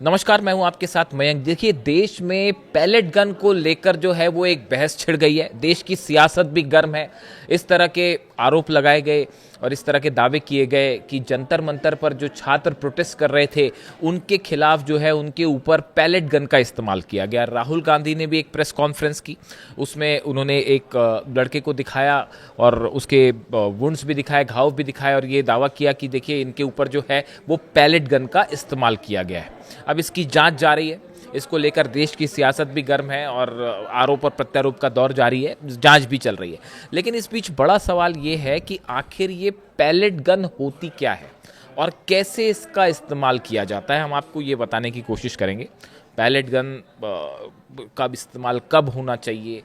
नमस्कार, मैं हूं आपके साथ मयंक। देखिए, देश में पैलेट गन को लेकर जो है वो एक बहस छिड़ गई है। देश की सियासत भी गर्म है। इस तरह के आरोप लगाए गए और इस तरह के दावे किए गए कि जंतर मंतर पर जो छात्र प्रोटेस्ट कर रहे थे उनके खिलाफ जो है उनके ऊपर पैलेट गन का इस्तेमाल किया गया। राहुल गांधी ने भी एक प्रेस कॉन्फ्रेंस की, उसमें उन्होंने एक लड़के को दिखाया और उसके वुंड्स भी दिखाए, घाव भी दिखाए और ये दावा किया कि देखिए इनके ऊपर जो है वो पैलेट गन का इस्तेमाल किया गया है। अब इसकी जांच जारी है। इसको लेकर देश की सियासत भी गर्म है और आरोप और प्रत्यारोप का दौर जारी है, जांच भी चल रही है। लेकिन इस बीच बड़ा सवाल ये है कि आखिर ये पैलेट गन होती क्या है और कैसे इसका इस्तेमाल किया जाता है। हम आपको ये बताने की कोशिश करेंगे। पैलेट गन का इस्तेमाल कब होना चाहिए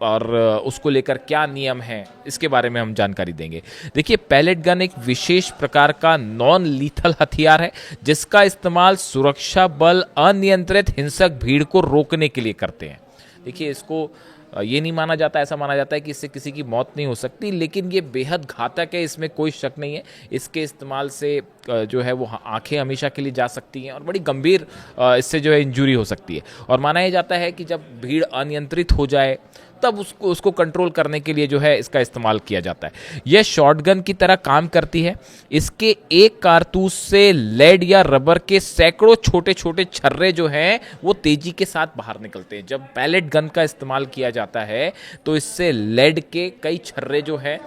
और उसको लेकर क्या नियम हैं, इसके बारे में हम जानकारी देंगे। देखिए, पैलेट गन एक विशेष प्रकार का नॉन लीथल हथियार है जिसका इस्तेमाल सुरक्षा बल अनियंत्रित हिंसक भीड़ को रोकने के लिए करते हैं। देखिए, इसको ये नहीं माना जाता, ऐसा माना जाता है कि इससे किसी की मौत नहीं हो सकती, लेकिन ये बेहद घातक है, इसमें कोई शक नहीं है। इसके इस्तेमाल से जो है वो आंखें हमेशा के लिए जा सकती हैं और बड़ी गंभीर इससे जो है इंजरी हो सकती है। और माना यह जाता है कि जब भीड़ अनियंत्रित हो जाए तब उसको कंट्रोल करने के लिए जो है इसका इस्तेमाल किया जाता है। यह शॉटगन की तरह काम करती है। इसके एक कारतूस से लेड या रबर के सैकड़ों छोटे छोटे छर्रे जो हैं वो तेजी के साथ बाहर निकलते हैं। जब पैलेट गन का इस्तेमाल किया जाता है तो इससे लेड के कई छर्रे जो है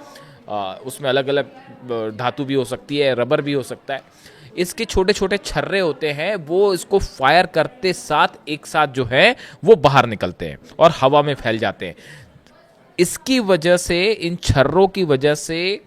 उसमें अलग अलग धातु भी हो सकती है, रबर भी हो सकता है। इसके छोटे छोटे छर्रे होते हैं, वो इसको फायर करते साथ एक साथ जो है वो बाहर निकलते हैं और हवा में फैल जाते हैं। इसकी वजह से, इन छर्रों की वजह से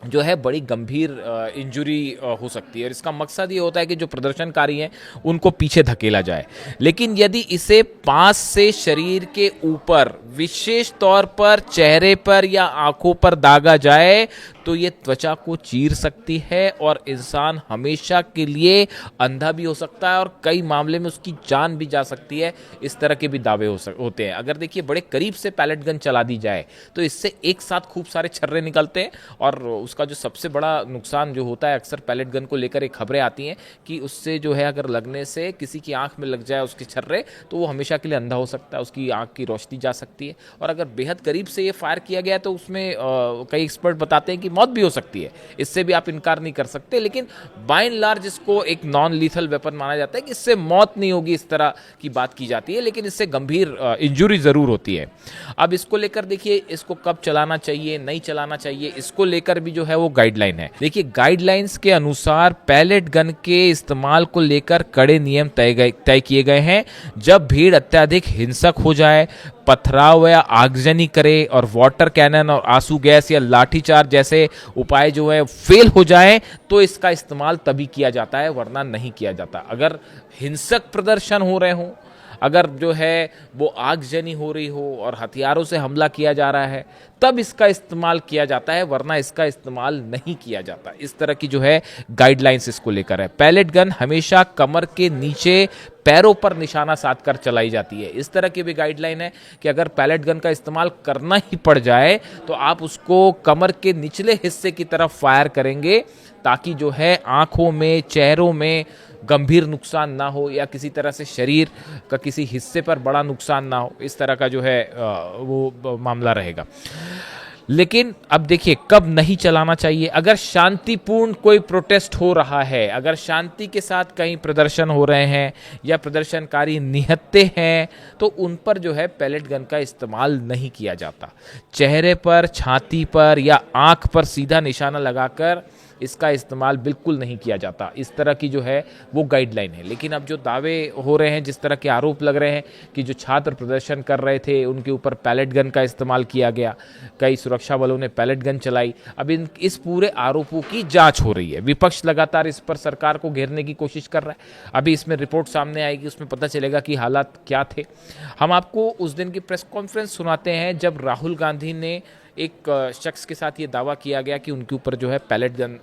जो है बड़ी गंभीर इंजरी हो सकती है और इसका मकसद ये होता है कि जो प्रदर्शनकारी हैं उनको पीछे धकेला जाए। लेकिन यदि इसे पास से शरीर के ऊपर, विशेष तौर पर चेहरे पर या आंखों पर दागा जाए तो ये त्वचा को चीर सकती है और इंसान हमेशा के लिए अंधा भी हो सकता है और कई मामले में उसकी जान भी जा सकती है। इस तरह के भी दावे होते हैं। अगर देखिए बड़े करीब से पैलेट गन चला दी जाए तो इससे एक साथ खूब सारे छर्रे निकलते हैं और उसका जो सबसे बड़ा नुकसान जो होता है, अक्सर पैलेट गन को लेकर एक खबरें आती हैं कि उससे जो है अगर लगने से किसी की आंख में लग जाए उसके छर्रे तो वो हमेशा के लिए अंधा हो सकता है, उसकी आंख की रोशनी जा सकती है। और अगर बेहद करीब से ये फायर किया गया तो उसमें कई एक्सपर्ट बताते हैं कि मौत भी हो सकती है। इससे भी आप इनकार नहीं कर सकते। लेकिन बाय एंड लार्ज इसको एक नॉन लीथल वेपन माना जाता है कि इससे मौत नहीं होगी, इस तरह की बात की जाती है, लेकिन इससे गंभीर इंजरी जरूर होती है। अब इसको लेकर देखिए, इसको कब चलाना चाहिए, नहीं चलाना चाहिए, इसको लेकर भी जो है वो गाइडलाइन है। देखिए, गाइडलाइंस के अनुसार पैलेट गन के इस्तेमाल को लेकर कड़े नियम तय किए गए हैं। जब भीड़ अत्यधिक हिंसक हो जाए, पथराव या आगजनी करे और वाटर कैनन और आंसू गैस या लाठीचार्ज जैसे उपाय जो है फेल हो जाए तो इसका इस्तेमाल तभी किया जाता है, वरना नहीं किया जाता। अगर हिंसक प्रदर्शन हो रहे हों, अगर जो है वो आगजनी हो रही हो और हथियारों से हमला किया जा रहा है, तब इसका इस्तेमाल किया जाता है, वरना इसका इस्तेमाल नहीं किया जाता। इस तरह की जो है गाइडलाइंस इसको लेकर है। पैलेट गन हमेशा कमर के नीचे पैरों पर निशाना साध कर चलाई जाती है। इस तरह की भी गाइडलाइन है कि अगर पैलेट गन का इस्तेमाल करना ही पड़ जाए तो आप उसको कमर के निचले हिस्से की तरफ फायर करेंगे ताकि जो है आंखों में, चेहरों में गंभीर नुकसान ना हो या किसी तरह से शरीर का किसी हिस्से पर बड़ा नुकसान ना हो। इस तरह का जो है वो मामला रहेगा। लेकिन अब देखिए, कब नहीं चलाना चाहिए। अगर शांतिपूर्ण कोई प्रोटेस्ट हो रहा है, अगर शांति के साथ कहीं प्रदर्शन हो रहे हैं या प्रदर्शनकारी निहत्थे हैं तो उन पर जो है पैलेट गन का इस्तेमाल नहीं किया जाता। चेहरे पर, छाती पर या आंख पर सीधा निशाना लगाकर इसका इस्तेमाल बिल्कुल नहीं किया जाता। इस तरह की जो है वो गाइडलाइन है। लेकिन अब जो दावे हो रहे हैं, जिस तरह के आरोप लग रहे हैं कि जो छात्र प्रदर्शन कर रहे थे उनके ऊपर पैलेट गन का इस्तेमाल किया गया, कई सुरक्षा बलों ने पैलेट गन चलाई, अब इस पूरे आरोपों की जांच हो रही है। विपक्ष लगातार इस पर सरकार को घेरने की कोशिश कर रहा है। अभी इसमें रिपोर्ट सामने आएगी, उसमें पता चलेगा कि हालात क्या थे। हम आपको उस दिन की प्रेस कॉन्फ्रेंस सुनाते हैं जब राहुल गांधी ने एक शख्स के साथ ये दावा किया गया कि उनके ऊपर जो है पैलेट गन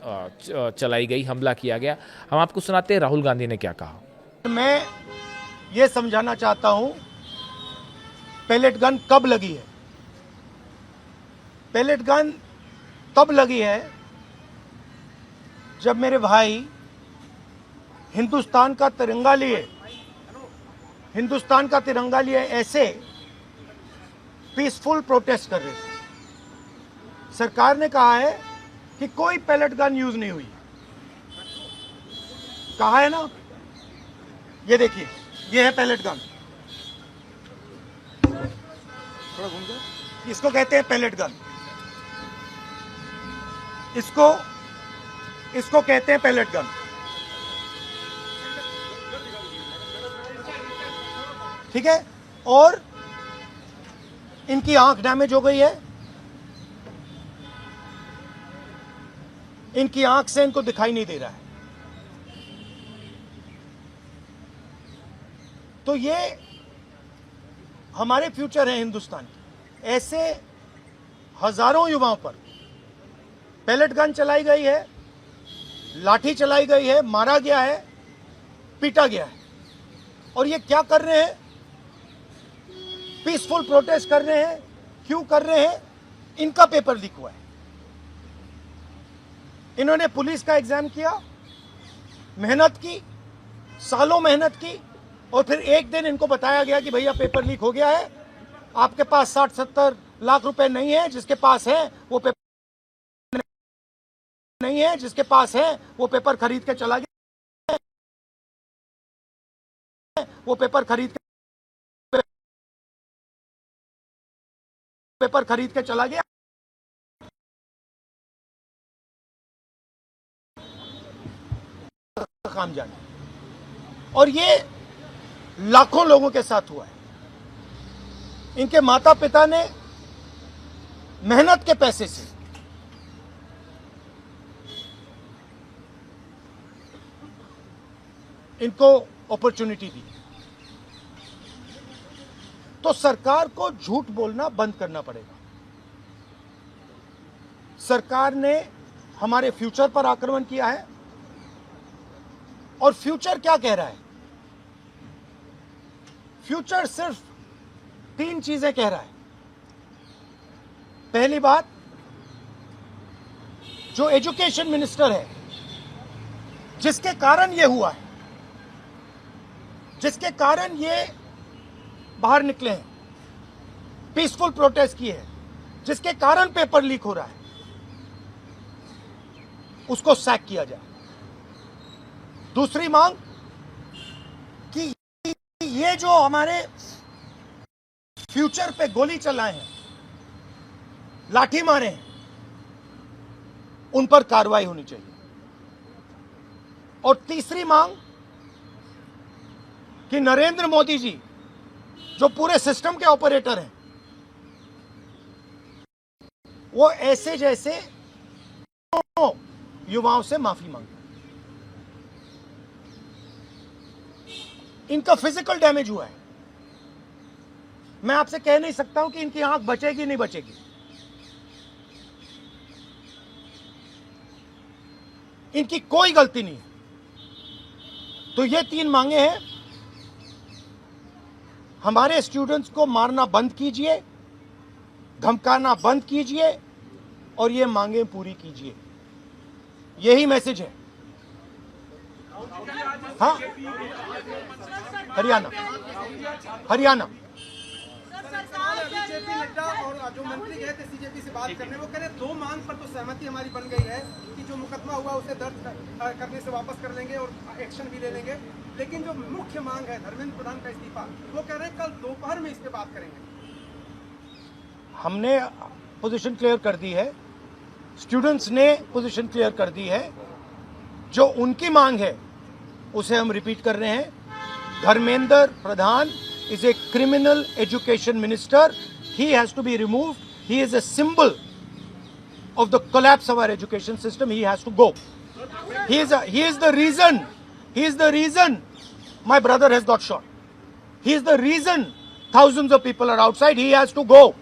चलाई गई, हमला किया गया। हम आपको सुनाते हैं राहुल गांधी ने क्या कहा। मैं ये समझाना चाहता हूं पैलेट गन कब लगी है। पैलेट गन तब लगी है जब मेरे भाई हिंदुस्तान का तिरंगा लिए ऐसे पीसफुल प्रोटेस्ट कर रहे थे। सरकार ने कहा है कि कोई पैलेट गन यूज नहीं हुई। कहा है ना, ये देखिए, ये है पैलेट गन। थोड़ा घूम जाओ। इसको कहते हैं पैलेट गन। इसको कहते हैं पैलेट गन। ठीक है। और इनकी आंख डैमेज हो गई है। इनकी आंख से इनको दिखाई नहीं दे रहा है। तो ये हमारे फ्यूचर है हिंदुस्तान के। ऐसे हजारों युवाओं पर पैलेट गन चलाई गई है, लाठी चलाई गई है, मारा गया है, पीटा गया है। और ये क्या कर रहे हैं? पीसफुल प्रोटेस्ट कर रहे हैं। क्यों कर रहे हैं? इनका पेपर लीक हुआ है। इन्होंने पुलिस का एग्जाम किया, मेहनत की, सालों मेहनत की, और फिर एक दिन इनको बताया गया कि भैया पेपर लीक हो गया है, आपके पास 60-70 लाख रुपए नहीं है, जिसके पास है वो पेपर नहीं है, जिसके पास है वो पेपर खरीद के चला गया, वो पेपर खरीद के चला गया। काम जाने। और ये लाखों लोगों के साथ हुआ है। इनके माता पिता ने मेहनत के पैसे से इनको अपॉर्चुनिटी दी। तो सरकार को झूठ बोलना बंद करना पड़ेगा। सरकार ने हमारे फ्यूचर पर आक्रमण किया है। और फ्यूचर क्या कह रहा है? फ्यूचर सिर्फ 3 चीजें कह रहा है। पहली बात, जो एजुकेशन मिनिस्टर है, जिसके कारण यह हुआ है, जिसके कारण ये बाहर निकले हैं, पीसफुल प्रोटेस्ट किए हैं, जिसके कारण पेपर लीक हो रहा है, उसको सैक किया जाए। दूसरी मांग कि ये जो हमारे फ्यूचर पे गोली चलाए हैं, लाठी मारे हैं, उन पर कार्रवाई होनी चाहिए। और तीसरी मांग कि नरेंद्र मोदी जी, जो पूरे सिस्टम के ऑपरेटर हैं, वो ऐसे जैसे युवाओं से माफी मांगे। इनका फिजिकल डैमेज हुआ है। मैं आपसे कह नहीं सकता हूं कि इनकी आंख बचेगी नहीं बचेगी। इनकी कोई गलती नहीं है। तो ये 3 मांगे हैं। हमारे स्टूडेंट्स को मारना बंद कीजिए, धमकाना बंद कीजिए, और ये मांगे पूरी कीजिए। यही मैसेज है। हाँ, हरियाणा जेपी नड्डा और जो मंत्री गए थे सीजेपी से बात करने, वो कह रहे 2 मांग पर तो सहमति हमारी बन गई है कि जो मुकदमा हुआ उसे दर्ज करने से वापस कर लेंगे और एक्शन भी ले लेंगे। लेकिन जो मुख्य मांग है धर्मेंद्र प्रधान का इस्तीफा, वो कह रहे हैं कल दोपहर में इस पे बात करेंगे। हमने पोजीशन क्लियर कर दी है, स्टूडेंट्स ने पोजीशन क्लियर कर दी है। जो उनकी मांग है उसे हम रिपीट कर रहे हैं। Dharmendra Pradhan is a criminal education minister. He has to be removed. He is a symbol of the collapse of our education system. He has to go. He is the reason my brother has got shot. He is the reason thousands of people are outside. He has to go.